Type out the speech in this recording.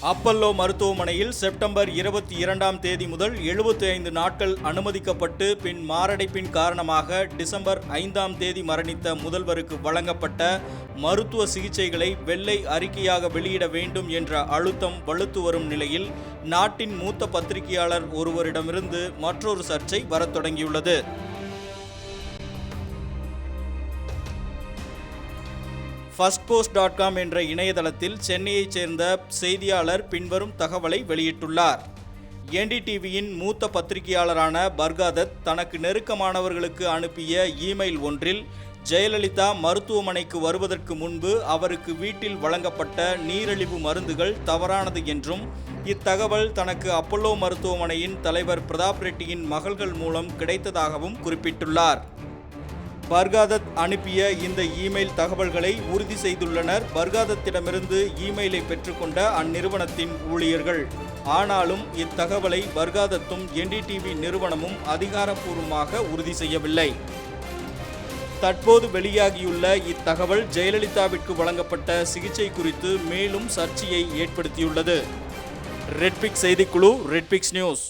Apollo மருத்துவமனையில் September 22ஆம் தேதி முதல் 75 நாட்கள் அனுமதிக்கப்பட்டு பின் மாரடைப்பின் காரணமாக டிசம்பர் 5ஆம் தேதி மரணித்த முதல்வருக்கு வழங்கப்பட்ட மருத்துவ சிகிச்சைகளை வெள்ளை அறிக்கையாக வெளியிட வேண்டும் என்ற அழுத்தம் வலுத்து வரும் நிலையில் நாட்டின் மூத்த பத்திரிகையாளர் ஒருவரிடமிருந்து மற்றொரு சர்ச்சை வரத் தொடங்கியுள்ளது. firstpost.com என்ற இணையதளத்தில் சென்னையைச் சேர்ந்த செய்தியாளர் பின்வரும் தகவலை வெளியிட்டுள்ளார். என்டிடிவியின் மூத்த பத்திரிகையாளரான பர்காதத் தனக்கு நெருக்கமானவர்களுக்கு அனுப்பிய இமெயில் ஒன்றில் ஜெயலலிதா மருத்துவமனைக்கு வருவதற்கு முன்பு அவருக்கு வீட்டில் வழங்கப்பட்ட நீரிழிவு மருந்துகள் தவறானது என்றும் இத்தகவல் தனக்கு அப்பல்லோ மருத்துவமனையின் தலைவர் பிரதாப் ரெட்டியின் மகள்கள் மூலம் கிடைத்ததாகவும் குறிப்பிட்டுள்ளார். பர்காதத் அனுப்பிய இந்த இமெயில் தகவல்களை உறுதி செய்துள்ளனர் பர்காதத்திடமிருந்து இமெயிலை பெற்றுக்கொண்ட அந்நிறுவனத்தின் ஊழியர்கள். ஆனாலும் இத்தகவலை பர்காதத்தும் என்டிடிவி நிறுவனமும் அதிகாரப்பூர்வமாக உறுதி செய்யவில்லை. தற்போது வெளியாகியுள்ள இத்தகவல் ஜெயலலிதாவிற்கு வழங்கப்பட்ட சிகிச்சை குறித்து மேலும் சர்ச்சையை ஏற்படுத்தியுள்ளது. ரெட்பிக்ஸ் செய்திக்குழு, ரெட்பிக்ஸ் நியூஸ்.